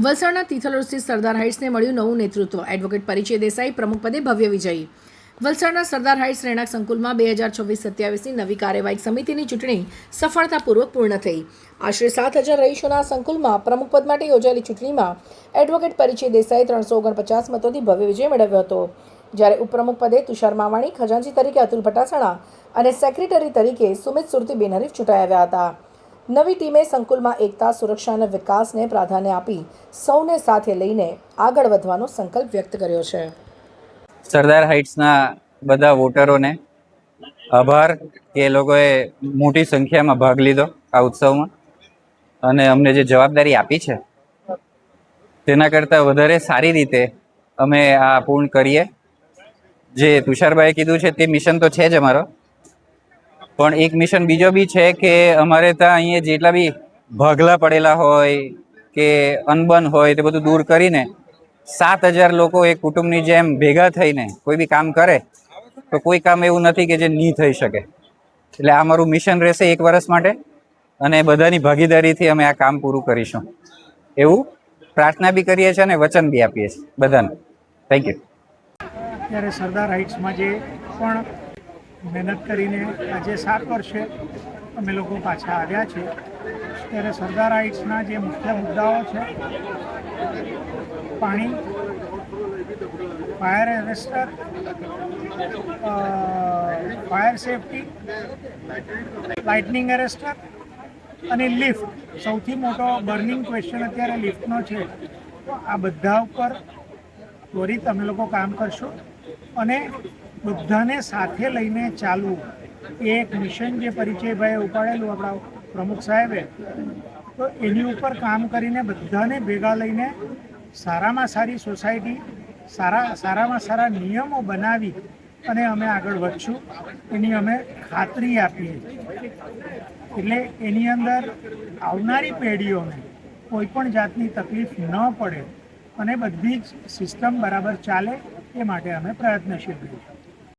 વલસાડના તિથલ સ્થિત સરદાર હાઇટ્સને મળ્યું નવું નેતૃત્વ. એડવોકેટ પરિચય દેસાઈ પ્રમુખ પદે ભવ્ય વિજયી. વલસાડના સરદાર હાઇટ્સ રહેણાંક સંકુલમાં 2026-27ની નવી કાર્યવાહી સમિતિની ચૂંટણી સફળતાપૂર્વક પૂર્ણ થઈ. આશરે 7,000 રહીશોના સંકુલમાં પ્રમુખ પદ માટે યોજાયેલી ચૂંટણીમાં એડવોકેટ પરિચય દેસાઈ 349 મતોથી ભવ્ય વિજય મેળવ્યો હતો. જ્યારે ઉપપ્રમુખ પદે તુષાર માવાણી, ખજાનચી તરીકે અતુલ ભટ્ટાસણા અને સેક્રેટરી તરીકે સુમિત સુરતી બિનહરીફ ચૂંટાઈ આવ્યા હતા. નવી ટીમે સંકુલમાં એકતા, સુરક્ષા અને વિકાસને પ્રાધાન્ય આપી સૌને સાથે લઈને આગળ વધવાનો સંકલ્પ વ્યક્ત કર્યો છે. સરદાર હાઇટ્સના બધા વોટરોને આભાર કે એ લોકોએ મોટી સંખ્યામાં ભાગ લીધો આ ઉત્સવમાં અને અમને જે જવાબદારી આપી છે તેના કરતાં વધારે સારી રીતે અમે આ પૂર્ણ કરીએ. જે તુષારભાઈએ કીધું છે તે મિશન તો છે જ અમારો, પણ એક મિશન બીજો બી છે કે અમારે ત્યાં અહીંયા જેટલા બી ભાગલા પડેલા હોય કે અનબન હોય તે બધું દૂર કરીને 7,000 લોકો એક કુટુંબની જેમ ભેગા થઈને કોઈ બી કામ કરે તો કોઈ કામ એવું નથી કે જે નહીં થઈ શકે. એટલે આ મારું મિશન રહેશે 1 વર્ષ માટે અને બધાની ભાગીદારીથી અમે આ કામ પૂરું કરીશું એવું પ્રાર્થના બી કરીએ છીએ અને વચન બી આપીએ છીએ બધાને. Thank you. ત્યારે સરદાર હાઇટ્સમાં જે પણ મહેનત કરીને આજે 7 વર્ષે અમે લોકો પાછા આવ્યા છે, ત્યારે સરદાર હાઇટ્સના જે મુખ્ય મુદ્દાઓ છે પાણી, fire arrester, fire safety, lightning arrester અને લિફ્ટ. સૌથી મોટો બર્નિંગ ક્વેશ્ચન અત્યારે લિફ્ટનો છે. તો આ બધા ઉપર ત્વરિત અમે લોકો કામ કરશું અને બધાને સાથે લઈને ચાલવું એ એક મિશન જે પરિચયભાઈએ ઉપાડેલું આપણા પ્રમુખ સાહેબે, તો એની ઉપર કામ કરીને બધાને ભેગા લઈને સારામાં સારી સોસાયટી, સારામાં સારા નિયમો બનાવી અને અમે આગળ વધશું એની અમે ખાતરી આપીએ. એટલે એની અંદર આવનારી પેઢીઓને કોઈ પણ જાતની તકલીફ ન પડે અને બધી જ સિસ્ટમ બરાબર ચાલે એ માટે અમે પ્રયત્નશીલ રહીશું.